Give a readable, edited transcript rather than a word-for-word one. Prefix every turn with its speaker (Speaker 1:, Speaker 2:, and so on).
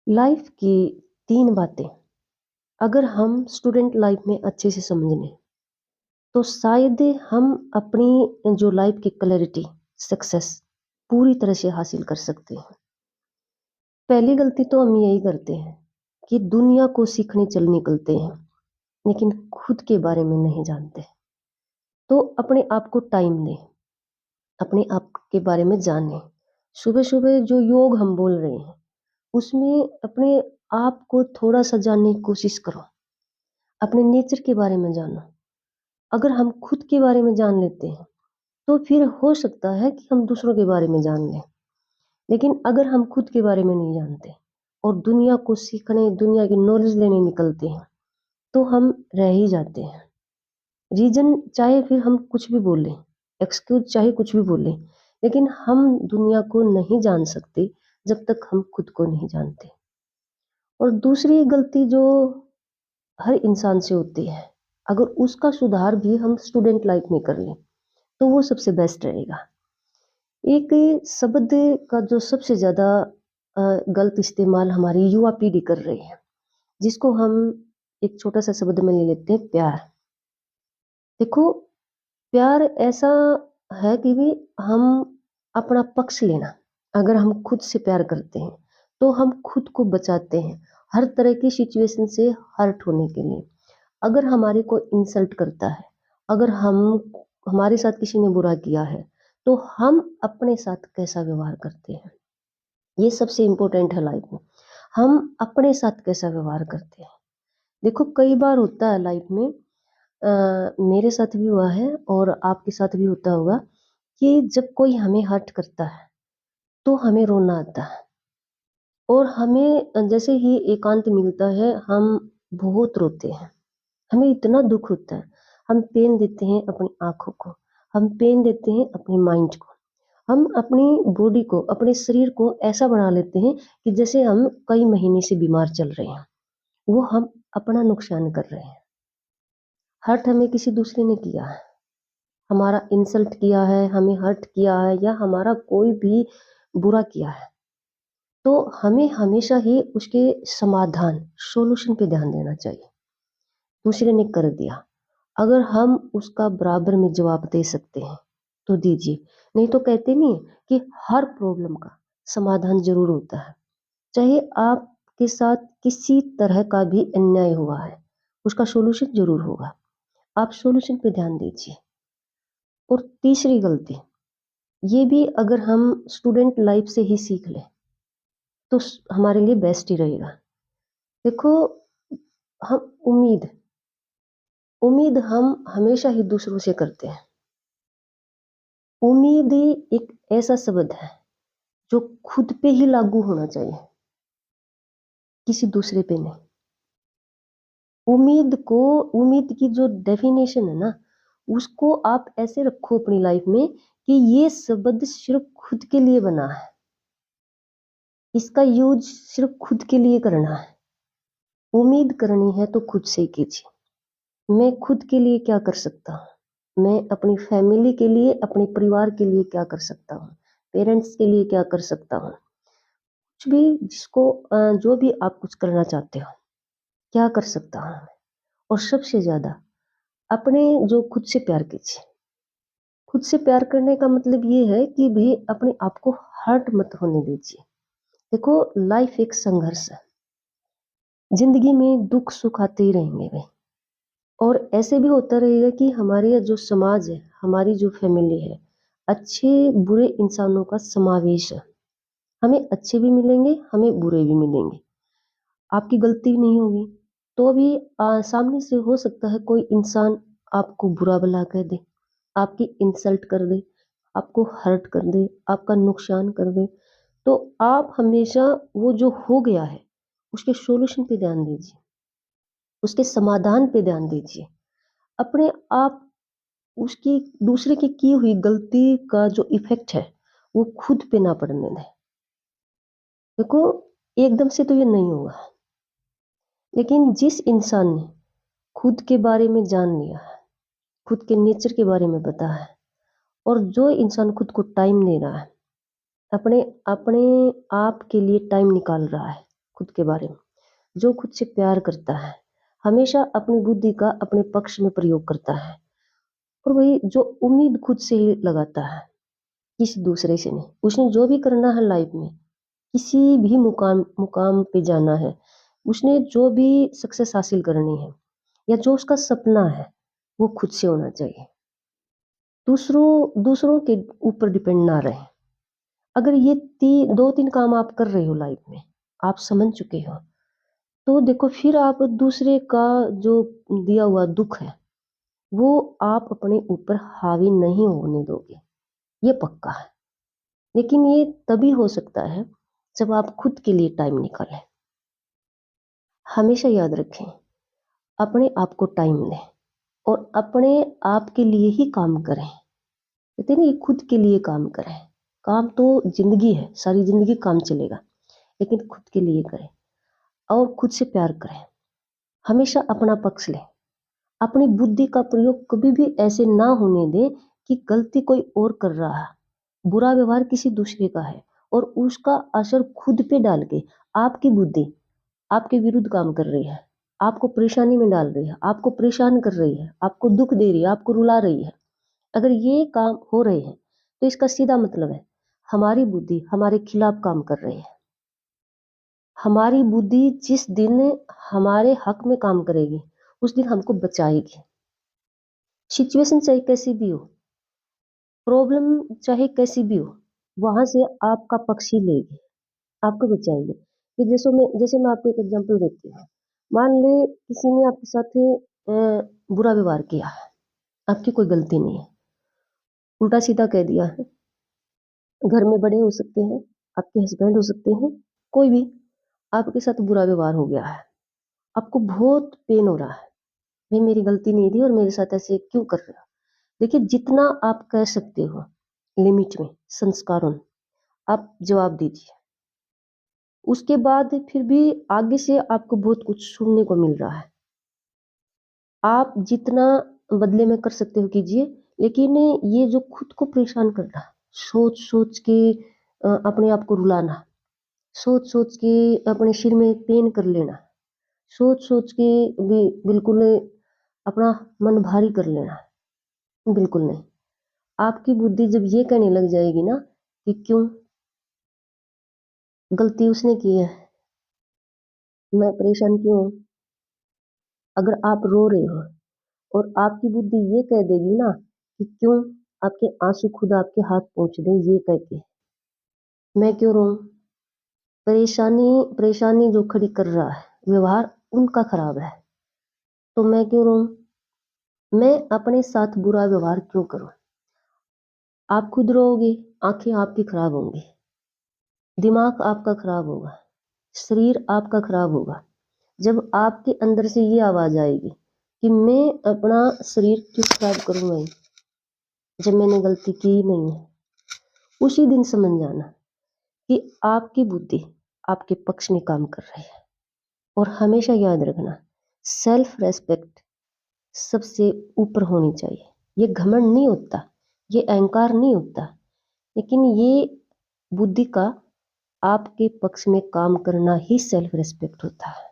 Speaker 1: Life की 3 बातें अगर हम स्टूडेंट लाइफ में अच्छे से समझ लें, तो शायद हम अपनी जो लाइफ की क्लैरिटी, सक्सेस पूरी तरह से हासिल कर सकते हैं। पहली गलती तो हम यही करते हैं कि दुनिया को सीखने चल निकलते हैं, लेकिन खुद के बारे में नहीं जानते। तो अपने आप को टाइम दें, अपने आप के बारे में जानें। सुबह-सुबह जो योग हम बोल रहे हैं, उसमें अपने आप को थोड़ा-सा जानने की कोशिश करो। अपने नेचर के बारे में जानो। अगर हम खुद के बारे में जान लेते हैं, तो फिर हो सकता है कि हम दूसरों के बारे में जान लें। लेकिन अगर हम खुद के बारे में नहीं जानते और दुनिया को सीखने, दुनिया की नॉलेज लेने निकलते हैं, तो हम रह ही जाते हैं। रीज़न चाहे फिर हम कुछ भी बोलें, एक्सक्यूज़ चाहे कुछ भी बोलें, लेकिन हम दुनिया को नहीं जान सकते जब तक हम खुद को नहीं जानते। और दूसरी गलती जो हर इंसान से होती है, अगर उसका सुधार भी हम स्टूडेंट लाइफ में कर लें, तो वो सबसे बेस्ट रहेगा। एक शब्द का जो सबसे ज़्यादा गलत इस्तेमाल हमारी युवा पीढ़ी कर रही है, जिसको हम एक छोटा-सा शब्द में ले लेते हैं प्यार। देखो, प्यार ऐसा है कि भी हम अपना पक्ष लेना, अगर हम खुद से प्यार करते हैं, तो हम खुद को बचाते हैं, हर तरह की सिचुएशन से हर्ट होने के लिए। अगर हमारे को इंसल्ट करता है, अगर हमारे साथ किसी ने बुरा किया है, तो हम अपने साथ कैसा व्यवहार करते हैं, ये सबसे इम्पोर्टेंट है लाइफ में। हम अपने साथ कैसा व्यवहार करते हैं। देखो, कई बार होता है लाइफ में, मेरे साथ भी हुआ है और आपके साथ भी होता होगा कि जब कोई हमें हर्ट करता है, तो हमें रोना आता है और हमें जैसे ही एकांत मिलता है, हम बहुत रोते हैं। हमें इतना दुख होता है, हम पेन देते हैं अपनी आँखों को, हम पेन देते हैं अपनी माइंड को, हम अपनी बॉडी को, अपने शरीर को ऐसा बना लेते हैं कि जैसे हम कई महीने से बीमार चल रहे हैं, वो हम अपना नुकसान कर रहे हैं। हर्ट हमें किसी दूसरे ने किया है, हमारा इंसल्ट किया है, हमें हर्ट किया है या हमारा कोई भी बुरा किया है, तो हमें हमेशा ही उसके समाधान, सॉल्यूशन पे ध्यान देना चाहिए। दूसरे ने कर दिया, अगर हम उसका बराबर में जवाब दे सकते हैं, तो दीजिए। नहीं तो कहते नहीं है कि हर प्रॉब्लम का समाधान ज़रूर होता है। चाहे आपके साथ किसी तरह का भी अन्याय हुआ है, उसका सॉल्यूशन ज़रूर होगा। आप सॉल्यूशन पे ध्यान दीजिए। और तीसरी गलती, ये भी अगर हम स्टूडेंट लाइफ से ही सीख लें, तो हमारे लिए बेस्ट ही रहेगा। देखो, हम उम्मीद उम्मीद हम हमेशा ही दूसरों से करते हैं। उम्मीद एक ऐसा शब्द है जो खुद पे ही लागू होना चाहिए, किसी दूसरे पे नहीं। उम्मीद की जो डेफिनेशन है ना, उसको आप ऐसे रखो अपनी लाइफ में कि ये शब्द सिर्फ खुद के लिए बना है। इसका यूज़ सिर्फ खुद के लिए करना है। उम्मीद करनी है तो खुद से ही कीजिए। मैं खुद के लिए क्या कर सकता हूँ? मैं अपनी फैमिली के लिए, अपने परिवार के लिए क्या कर सकता हूँ? पेरेंट्स के लिए क्या कर सकता हूँ? कुछ भी जो भी आप कुछ करना चाहते हो, क्या कर सकता हूँ मैं? और सबसे ज़्यादा अपने जो खुद से प्यार कीजिए। खुद से प्यार करने का मतलब ये है कि भई अपने आप को हर्ट मत होने दीजिए। देखो, लाइफ एक संघर्ष है। ज़िंदगी में दुख-सुख आते ही रहेंगे भई। और ऐसे भी होता रहेगा कि हमारे जो समाज है, हमारी जो फैमिली है, अच्छे-बुरे इंसानों का समावेश है। हमें अच्छे भी मिलेंगे, हमें बुरे भी मिलेंगे। आपकी गलती नहीं होगी, तो भी सामने से हो सकता है कोई इंसान आपको बुरा-भला कह दे, आपकी इंसल्ट कर दे, आपको हर्ट कर दे, आपका नुकसान कर दे। तो आप हमेशा वो जो हो गया है, उसके सॉल्यूशन पे ध्यान दीजिए, उसके समाधान पे ध्यान दीजिए। अपने आप उसकी दूसरे की हुई गलती का जो इफ़ेक्ट है, वो खुद पे ना पड़ने दें। देखो, एकदम से तो ये नहीं होगा, लेकिन जिस इंसान ने खुद के बारे में जान लिया है, खुद के नेचर के बारे में पता है और जो इंसान खुद को टाइम दे रहा है, अपने अपने आप के लिए टाइम निकाल रहा है, खुद के बारे में, जो खुद से प्यार करता है, हमेशा अपनी बुद्धि का अपने पक्ष में प्रयोग करता है, और वही जो उम्मीद खुद से ही लगाता है, किसी दूसरे से नहीं। उसने जो भी करना है लाइफ में, किसी भी मुकाम मुकाम पे जाना है, उसने जो भी सक्सेस हासिल करनी है या जो उसका सपना है, वो खुद से होना चाहिए। दूसरों के ऊपर डिपेंड ना रहे। अगर ये 2-3 काम आप कर रहे हो लाइफ में, आप समझ चुके हो, तो देखो फिर आप दूसरे का जो दिया हुआ दुख है, वो आप अपने ऊपर हावी नहीं होने दोगे, ये पक्का है। लेकिन ये तभी हो सकता है जब आप खुद के लिए टाइम निकालें। हमेशा याद रखें, अपने आप को टाइम दें और अपने आप के लिए ही काम करें। कहते हैं ना, ये खुद के लिए काम करें। काम तो जिंदगी है, सारी जिंदगी काम चलेगा, लेकिन खुद के लिए करें और खुद से प्यार करें। हमेशा अपना पक्ष लें। अपनी बुद्धि का प्रयोग कभी भी ऐसे ना होने दें कि गलती कोई और कर रहा है, बुरा व्यवहार किसी दूसरे का है और उसका असर खुद पे डाल के आपकी बुद्धि आपके विरुद्ध काम कर रही है, आपको परेशानी में डाल रही है, आपको परेशान कर रही है, आपको दुख दे रही है, आपको रुला रही है। अगर ये काम हो रहे हैं तो इसका सीधा मतलब है हमारी बुद्धि हमारे खिलाफ काम कर रही है। हमारी बुद्धि जिस दिन हमारे हक में काम करेगी, उस दिन हमको बचाएगी। सिचुएशन चाहे कैसी भी हो, प्रॉब्लम चाहे कैसी भी हो, वहां से आपका पक्ष ही लेगी, आपको बचाएगी। कि जैसे मैं आपको एक एग्जांपल देती हूँ। मान ले किसी ने आपके साथ बुरा व्यवहार किया है, आपकी कोई गलती नहीं है, उल्टा सीधा कह दिया है। घर में बड़े हो सकते हैं, आपके हस्बैंड हो सकते हैं, कोई भी आपके साथ बुरा व्यवहार हो गया है, आपको बहुत पेन हो रहा है, भाई मेरी गलती नहीं थी और मेरे साथ ऐसे क्यों कर रहे हो। देखिए, जितना आप कह सकते हो लिमिट में, संस्कारों, आप जवाब दीजिए। उसके बाद फिर भी आगे से आपको बहुत कुछ सुनने को मिल रहा है। आप जितना बदले में कर सकते हो कीजिए, लेकिन ये जो खुद को परेशान करना, सोच सोच के अपने आप को रुलाना, सोच सोच के अपने सिर में पेन कर लेना, सोच सोच के बिल्कुल अपना मन भारी कर लेना, बिल्कुल नहीं। आपकी बुद्धि जब ये कहने लग जाएगी ना कि क्यों, गलती उसने की है, मैं परेशान क्यों हूँ। अगर आप रो रहे हो और आपकी बुद्धि ये कह देगी ना कि क्यों, आपके आंसू खुद आपके हाथ पहुंच गए ये कह के, मैं क्यों रोऊं। परेशानी परेशानी जो खड़ी कर रहा है, व्यवहार उनका खराब है, तो मैं क्यों रोऊं। मैं अपने साथ बुरा व्यवहार क्यों करूं। आप खुद रोओगे, आंखें आपकी खराब होंगी, दिमाग आपका खराब होगा, शरीर आपका खराब होगा। जब आपके अंदर से ये आवाज आएगी कि मैं अपना शरीर क्यों खराब करूं मैं, जब मैंने गलती की ही नहीं है, उसी दिन समझ जाना कि आपकी बुद्धि आपके पक्ष में काम कर रही है। और हमेशा याद रखना, सेल्फ रेस्पेक्ट सबसे ऊपर होनी चाहिए। ये घमंड नहीं होता, ये अहंकार नहीं होता, लेकिन ये बुद्धि का आपके पक्ष में काम करना ही सेल्फ रेस्पेक्ट होता है।